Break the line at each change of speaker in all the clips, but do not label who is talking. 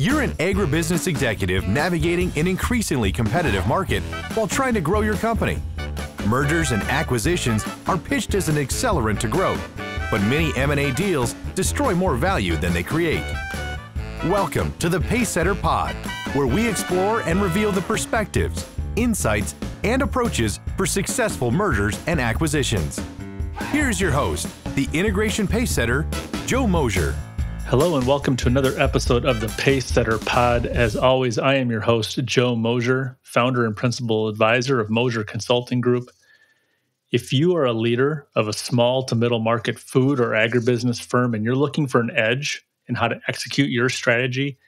You're an agribusiness executive navigating an increasingly competitive market while trying to grow your company. Mergers and acquisitions are pitched as an accelerant to growth, but many M&A deals destroy more value than they create. Welcome to the Pacesetter Pod, where we explore and reveal the perspectives, insights, and approaches for successful mergers and acquisitions. Here's your host, the Integration Pacesetter, Joe Mosier.
Hello and welcome to another episode of the Pacesetter Pod. As always, I am your host, Joe Mosier, founder and principal advisor of Mosier Consulting Group. If you are a leader of a small to middle market food or agribusiness firm and you're looking for an edge in how to execute your strategy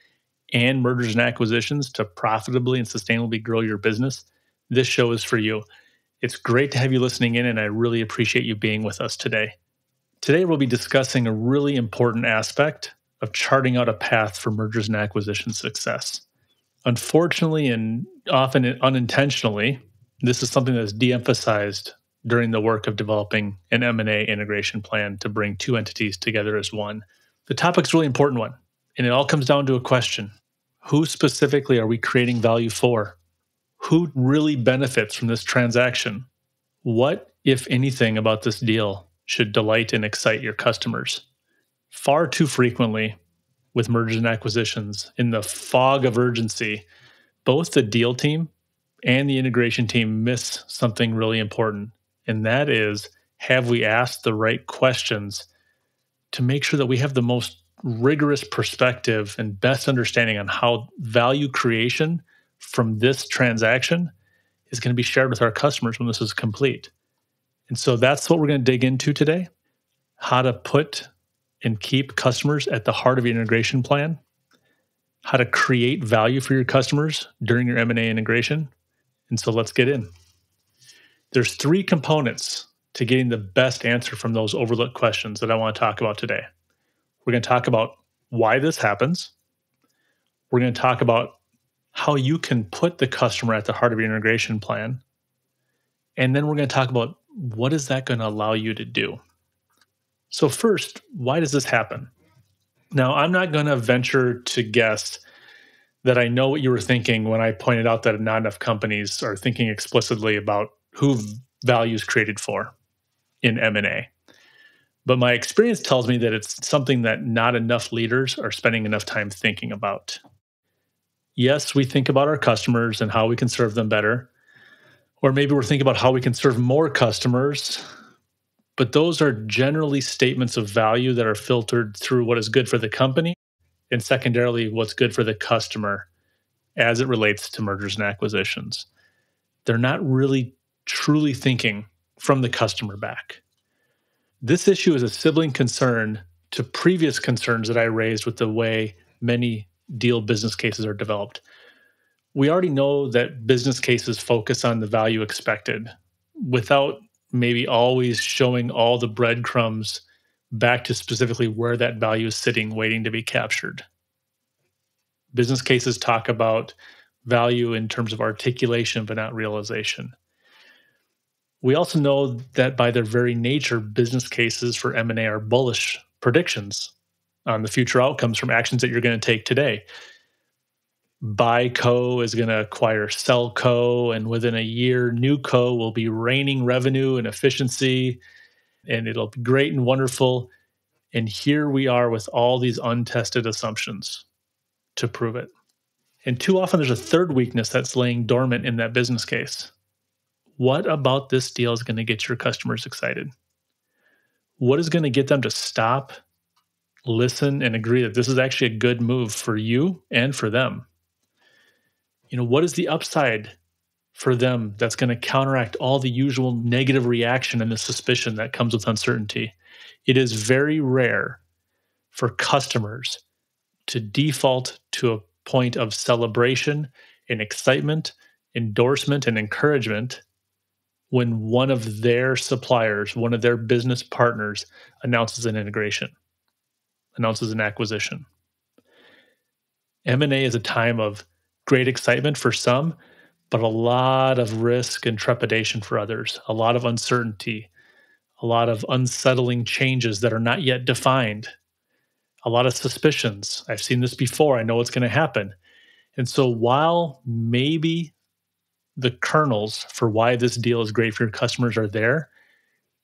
and mergers and acquisitions to profitably and sustainably grow your business, this show is for you. It's great to have you listening in, and I really appreciate you being with us today. Today, we'll be discussing a really important aspect of charting out a path for mergers and acquisition success. Unfortunately, and often unintentionally, this is something that's de-emphasized during the work of developing an M&A integration plan to bring two entities together as one. The topic's a really important one, and it all comes down to a question. Who specifically are we creating value for? Who really benefits from this transaction? What, if anything, about this deal should delight and excite your customers? Far too frequently, with mergers and acquisitions, in the fog of urgency, both the deal team and the integration team miss something really important, and that is, have we asked the right questions to make sure that we have the most rigorous perspective and best understanding on how value creation from this transaction is going to be shared with our customers when this is complete. And so that's what we're going to dig into today, how to put and keep customers at the heart of your integration plan, how to create value for your customers during your M&A integration. And so let's get in. There's three components to getting the best answer from those overlooked questions that I want to talk about today. We're going to talk about why this happens. We're going to talk about how you can put the customer at the heart of your integration plan. And then we're going to talk about what is that going to allow you to do. So first, why does this happen? Now, I'm not going to venture to guess that I know what you were thinking when I pointed out that not enough companies are thinking explicitly about who value is created for in M&A. But my experience tells me that it's something that not enough leaders are spending enough time thinking about. Yes, we think about our customers and how we can serve them better. Or maybe we're thinking about how we can serve more customers. But those are generally statements of value that are filtered through what is good for the company and secondarily what's good for the customer as it relates to mergers and acquisitions. They're not really truly thinking from the customer back. This issue is a sibling concern to previous concerns that I raised with the way many deal business cases are developed. We already know that business cases focus on the value expected without maybe always showing all the breadcrumbs back to specifically where that value is sitting, waiting to be captured. Business cases talk about value in terms of articulation, but not realization. We also know that by their very nature, business cases for M&A are bullish predictions on the future outcomes from actions that you're going to take today. Buy co is going to acquire sell co, and within a year, new co will be raining revenue and efficiency, and it'll be great and wonderful. And here we are with all these untested assumptions to prove it. And too often, there's a third weakness that's laying dormant in that business case. What about this deal is going to get your customers excited? What is going to get them to stop, listen, and agree that this is actually a good move for you and for them? What is the upside for them that's going to counteract all the usual negative reaction and the suspicion that comes with uncertainty? It is very rare for customers to default to a point of celebration and excitement, endorsement, and encouragement when one of their suppliers, one of their business partners announces an integration, announces an acquisition. M&A is a time of great excitement for some, but a lot of risk and trepidation for others, a lot of uncertainty, a lot of unsettling changes that are not yet defined, a lot of suspicions. I've seen this before. I know what's going to happen. And so while maybe the kernels for why this deal is great for your customers are there,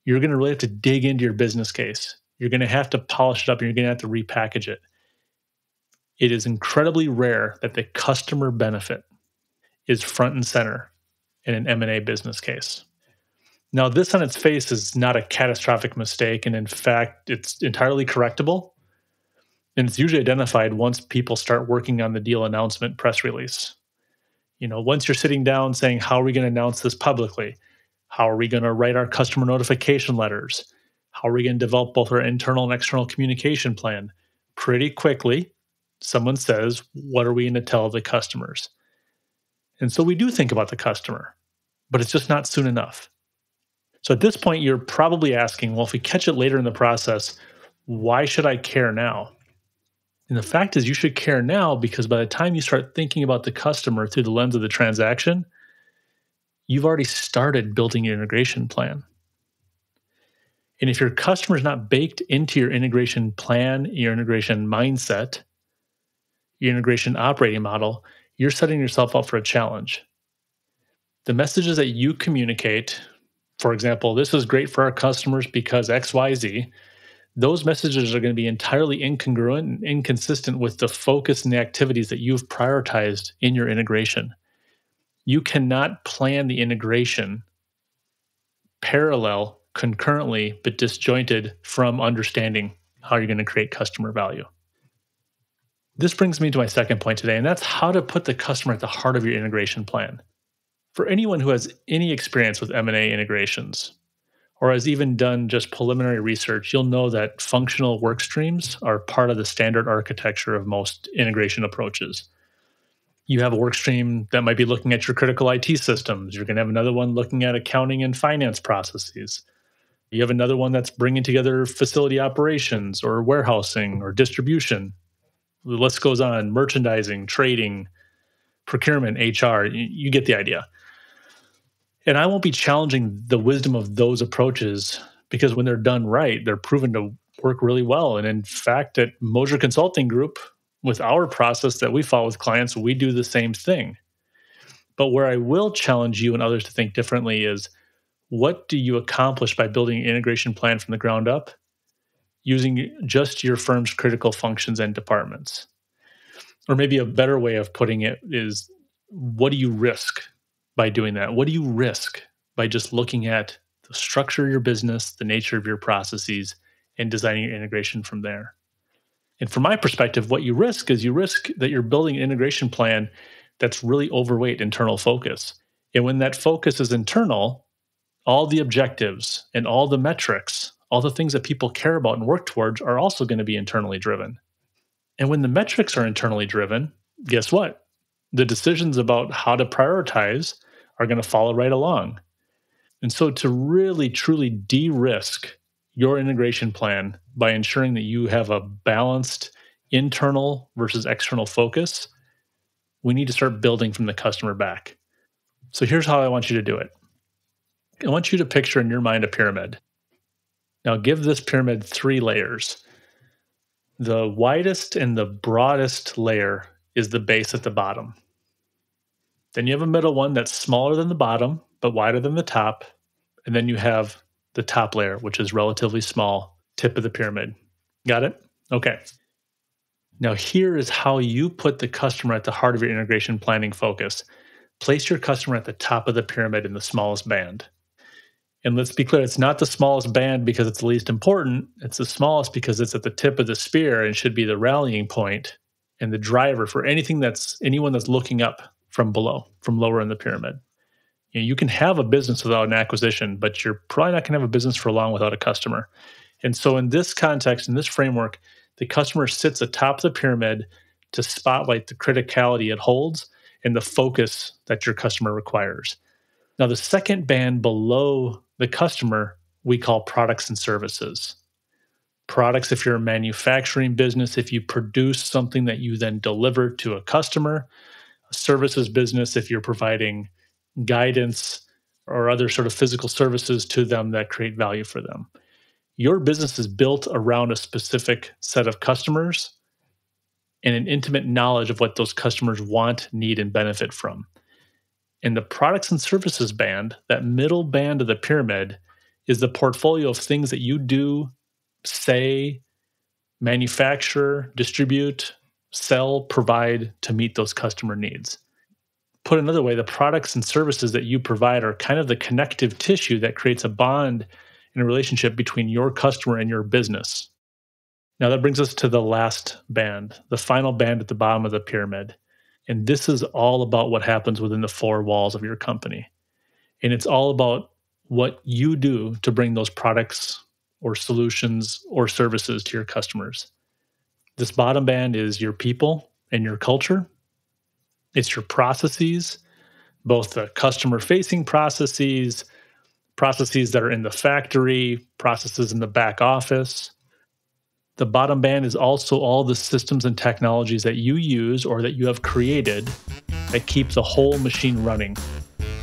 you're going to really have to dig into your business case. You're going to have to polish it up and you're going to have to repackage it. It is incredibly rare that the customer benefit is front and center in an M&A business case. Now, this on its face is not a catastrophic mistake, and in fact, it's entirely correctable. And it's usually identified once people start working on the deal announcement press release. Once you're sitting down saying, how are we going to announce this publicly? How are we going to write our customer notification letters? How are we going to develop both our internal and external communication plan? Pretty quickly, someone says, what are we going to tell the customers? And so we do think about the customer, but it's just not soon enough. So at this point, you're probably asking, well, if we catch it later in the process, why should I care now? And the fact is, you should care now because by the time you start thinking about the customer through the lens of the transaction, you've already started building your integration plan. And if your customer is not baked into your integration plan, your integration mindset, your integration operating model, you're setting yourself up for a challenge. The messages that you communicate, for example, this is great for our customers because XYZ, those messages are going to be entirely incongruent and inconsistent with the focus and the activities that you've prioritized in your integration. You cannot plan the integration parallel, concurrently, but disjointed from understanding how you're going to create customer value. This brings me to my second point today, and that's how to put the customer at the heart of your integration plan. For anyone who has any experience with M&A integrations, or has even done just preliminary research, you'll know that functional work streams are part of the standard architecture of most integration approaches. You have a work stream that might be looking at your critical IT systems. You're going to have another one looking at accounting and finance processes. You have another one that's bringing together facility operations or warehousing or distribution. The list goes on, merchandising, trading, procurement, HR. You get the idea. And I won't be challenging the wisdom of those approaches because when they're done right, they're proven to work really well. And in fact, at Moser Consulting Group, with our process that we follow with clients, we do the same thing. But where I will challenge you and others to think differently is, what do you accomplish by building an integration plan from the ground up using just your firm's critical functions and departments? Or maybe a better way of putting it is, what do you risk by doing that? What do you risk by just looking at the structure of your business, the nature of your processes, and designing your integration from there? And from my perspective, what you risk is that you're building an integration plan that's really overweight internal focus. And when that focus is internal, all the objectives and all the metrics, all the things that people care about and work towards are also going to be internally driven. And when the metrics are internally driven, guess what? The decisions about how to prioritize are going to follow right along. And so to really, truly de-risk your integration plan by ensuring that you have a balanced internal versus external focus, we need to start building from the customer back. So here's how I want you to do it. I want you to picture in your mind a pyramid. Now give this pyramid 3 layers. The widest and the broadest layer is the base at the bottom. Then you have a middle one that's smaller than the bottom, but wider than the top. And then you have the top layer, which is relatively small, tip of the pyramid. Got it? Okay. Now here is how you put the customer at the heart of your integration planning focus. Place your customer at the top of the pyramid in the smallest band. And let's be clear, it's not the smallest band because it's the least important. It's the smallest because it's at the tip of the spear and should be the rallying point and the driver for anyone that's looking up from below, from lower in the pyramid. You can have a business without an acquisition, but you're probably not going to have a business for long without a customer. And so in this context, in this framework, the customer sits atop the pyramid to spotlight the criticality it holds and the focus that your customer requires. Now, the second band below the customer, we call products and services. Products, if you're a manufacturing business, if you produce something that you then deliver to a customer. A services business, if you're providing guidance or other sort of physical services to them that create value for them. Your business is built around a specific set of customers and an intimate knowledge of what those customers want, need, and benefit from. And the products and services band, that middle band of the pyramid, is the portfolio of things that you do, say, manufacture, distribute, sell, provide to meet those customer needs. Put another way, the products and services that you provide are kind of the connective tissue that creates a bond and a relationship between your customer and your business. Now that brings us to the last band, the final band at the bottom of the pyramid. And this is all about what happens within the four walls of your company. And it's all about what you do to bring those products or solutions or services to your customers. This bottom band is your people and your culture. It's your processes, both the customer-facing processes, processes that are in the factory, processes in the back office. The bottom band is also all the systems and technologies that you use or that you have created that keep the whole machine running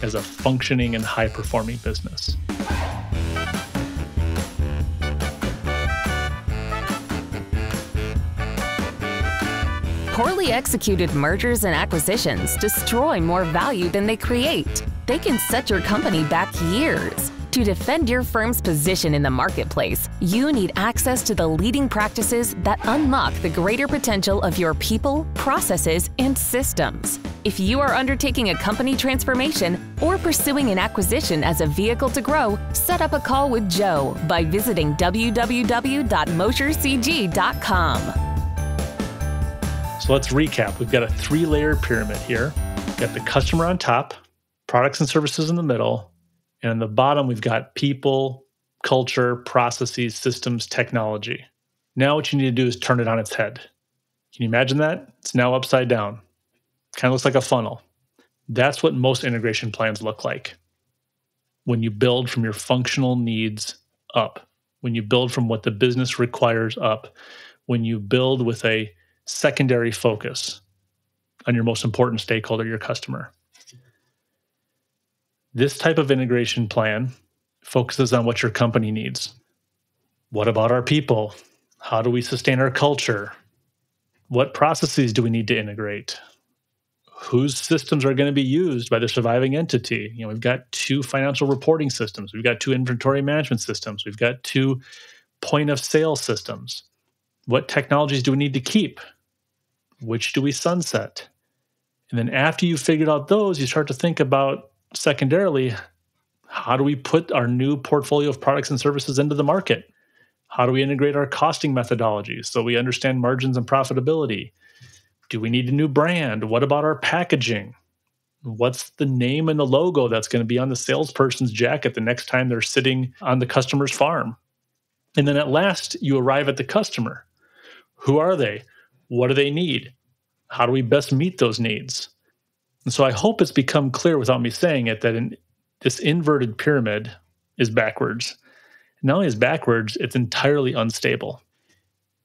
as a functioning and high-performing business.
Poorly executed mergers and acquisitions destroy more value than they create. They can set your company back years. To defend your firm's position in the marketplace, you need access to the leading practices that unlock the greater potential of your people, processes, and systems. If you are undertaking a company transformation or pursuing an acquisition as a vehicle to grow, set up a call with Joe by visiting www.moshercg.com.
So let's recap. We've got a 3-layer pyramid here. We've got the customer on top, products and services in the middle, and on the bottom, we've got people, culture, processes, systems, technology. Now what you need to do is turn it on its head. Can you imagine that? It's now upside down. Kind of looks like a funnel. That's what most integration plans look like. When you build from your functional needs up, when you build from what the business requires up, when you build with a secondary focus on your most important stakeholder, your customer. This type of integration plan focuses on what your company needs. What about our people? How do we sustain our culture? What processes do we need to integrate? Whose systems are going to be used by the surviving entity? We've got 2 financial reporting systems. We've got 2 inventory management systems. We've got 2 point of sale systems. What technologies do we need to keep? Which do we sunset? And then after you've figured out those, you start to think about, secondarily, how do we put our new portfolio of products and services into the market? How do we integrate our costing methodologies so we understand margins and profitability? Do we need a new brand? What about our packaging? What's the name and the logo that's going to be on the salesperson's jacket the next time they're sitting on the customer's farm? And then at last, you arrive at the customer. Who are they? What do they need? How do we best meet those needs? And so I hope it's become clear without me saying it that this inverted pyramid is backwards. Not only is backwards, it's entirely unstable.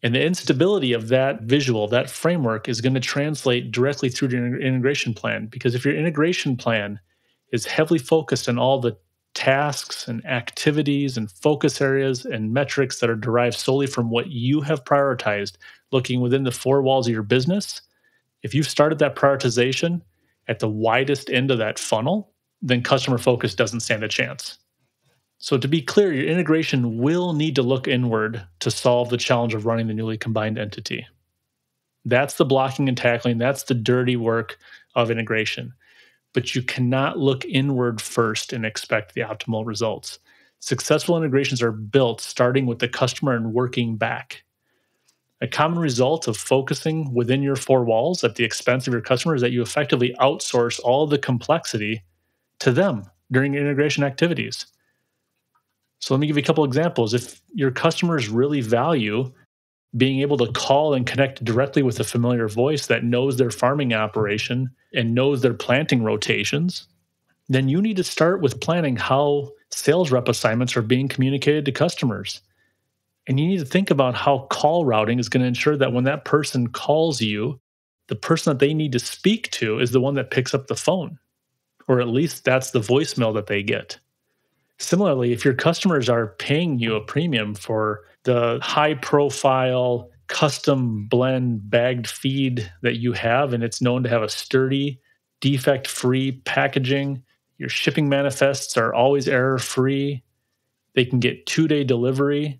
And the instability of that visual, that framework, is going to translate directly through to your integration plan. Because if your integration plan is heavily focused on all the tasks and activities and focus areas and metrics that are derived solely from what you have prioritized, looking within the 4 walls of your business, if you've started that prioritization at the widest end of that funnel, then customer focus doesn't stand a chance. So to be clear, your integration will need to look inward to solve the challenge of running the newly combined entity. That's the blocking and tackling. That's the dirty work of integration. But you cannot look inward first and expect the optimal results. Successful integrations are built starting with the customer and working back. A common result of focusing within your 4 walls at the expense of your customer is that you effectively outsource all the complexity to them during integration activities. So let me give you a couple examples. If your customers really value being able to call and connect directly with a familiar voice that knows their farming operation and knows their planting rotations, then you need to start with planning how sales rep assignments are being communicated to customers. And you need to think about how call routing is going to ensure that when that person calls you, the person that they need to speak to is the one that picks up the phone, or at least that's the voicemail that they get. Similarly, if your customers are paying you a premium for the high profile custom blend bagged feed that you have, and it's known to have a sturdy, defect free packaging, your shipping manifests are always error free, they can get 2-day delivery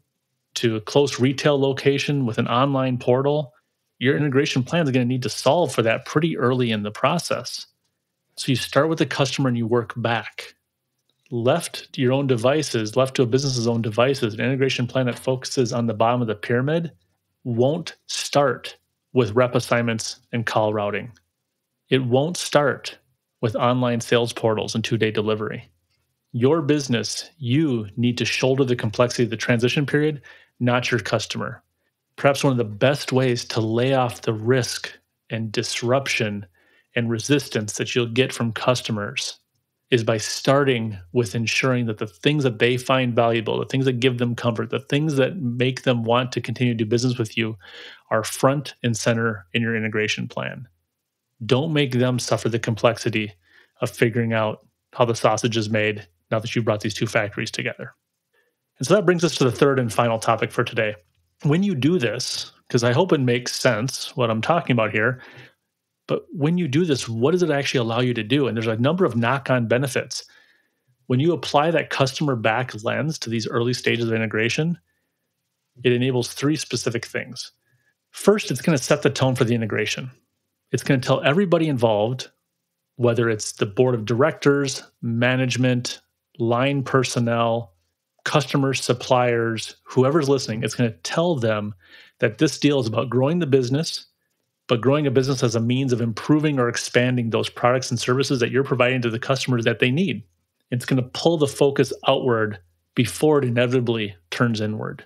to a close retail location with an online portal, your integration plan is going to need to solve for that pretty early in the process. So you start with the customer and you work back. Left to your own devices, left to a business's own devices, an integration plan that focuses on the bottom of the pyramid won't start with rep assignments and call routing. It won't start with online sales portals and 2-day delivery. Your business, you need to shoulder the complexity of the transition period, not your customer. Perhaps one of the best ways to lay off the risk and disruption and resistance that you'll get from customers is by starting with ensuring that the things that they find valuable, the things that give them comfort, the things that make them want to continue to do business with you are front and center in your integration plan. Don't make them suffer the complexity of figuring out how the sausage is made now that you brought these two factories together. And so that brings us to the third and final topic for today. When you do this, because I hope it makes sense what I'm talking about here, but when you do this, what does it actually allow you to do? And there's a number of knock-on benefits. When you apply that customer back lens to these early stages of integration, it enables 3 specific things. First, it's going to set the tone for the integration. It's going to tell everybody involved, whether it's the board of directors, management, line personnel, customers, suppliers, whoever's listening, it's going to tell them that this deal is about growing the business, but growing a business as a means of improving or expanding those products and services that you're providing to the customers that they need. It's going to pull the focus outward before it inevitably turns inward.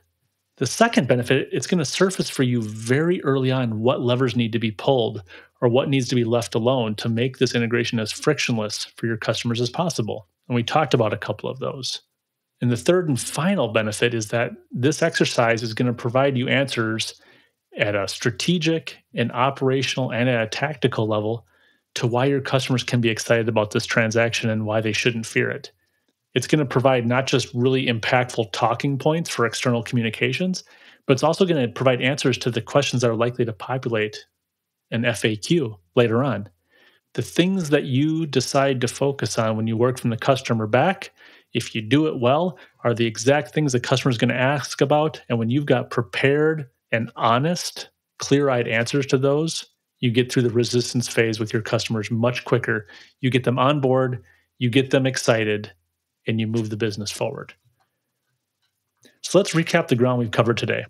The second benefit, it's going to surface for you very early on what levers need to be pulled or what needs to be left alone to make this integration as frictionless for your customers as possible. And we talked about a couple of those. And the third and final benefit is that this exercise is going to provide you answers at a strategic and operational and at a tactical level to why your customers can be excited about this transaction and why they shouldn't fear it. It's going to provide not just really impactful talking points for external communications, but it's also going to provide answers to the questions that are likely to populate an FAQ later on. The things that you decide to focus on when you work from the customer back, if you do it well, are the exact things the customer is going to ask about. And when you've got prepared and honest, clear-eyed answers to those, you get through the resistance phase with your customers much quicker. You get them on board, you get them excited, and you move the business forward. So let's recap the ground we've covered today.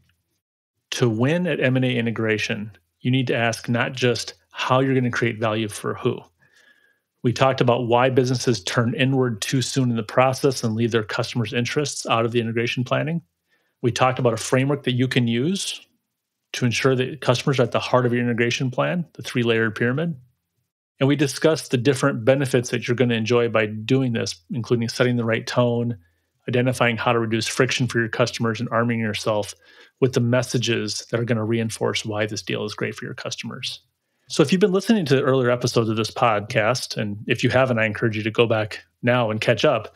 To win at M&A integration, you need to ask not just how you're going to create value for who. We talked about why businesses turn inward too soon in the process and leave their customers' interests out of the integration planning. We talked about a framework that you can use to ensure that customers are at the heart of your integration plan, the 3-layered pyramid. And we discussed the different benefits that you're going to enjoy by doing this, including setting the right tone, identifying how to reduce friction for your customers, and arming yourself with the messages that are going to reinforce why this deal is great for your customers. So if you've been listening to the earlier episodes of this podcast, and if you haven't, I encourage you to go back now and catch up.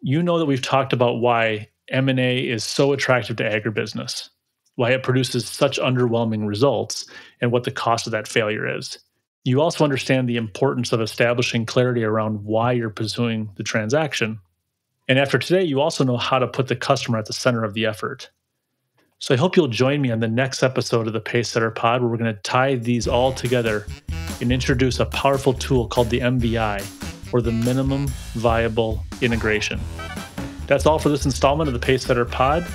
You know that we've talked about why M&A is so attractive to agribusiness, why it produces such underwhelming results, and what the cost of that failure is. You also understand the importance of establishing clarity around why you're pursuing the transaction. And after today, you also know how to put the customer at the center of the effort. So I hope you'll join me on the next episode of the Pacesetter Pod, where we're going to tie these all together and introduce a powerful tool called the MVI, or the Minimum Viable Integration. That's all for this installment of the Pacesetter Pod.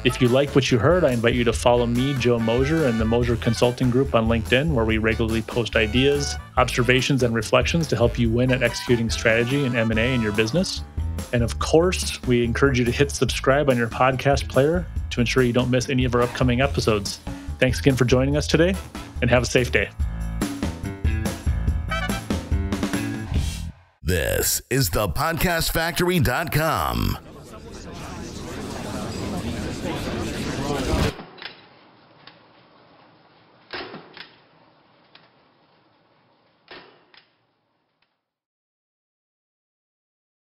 If you like what you heard, I invite you to follow me, Joe Mosier, and the Mosier Consulting Group on LinkedIn, where we regularly post ideas, observations, and reflections to help you win at executing strategy and M&A in your business. And of course, we encourage you to hit subscribe on your podcast player to ensure you don't miss any of our upcoming episodes. Thanks again for joining us today, and have a safe day.
This is thepodcastfactory.com.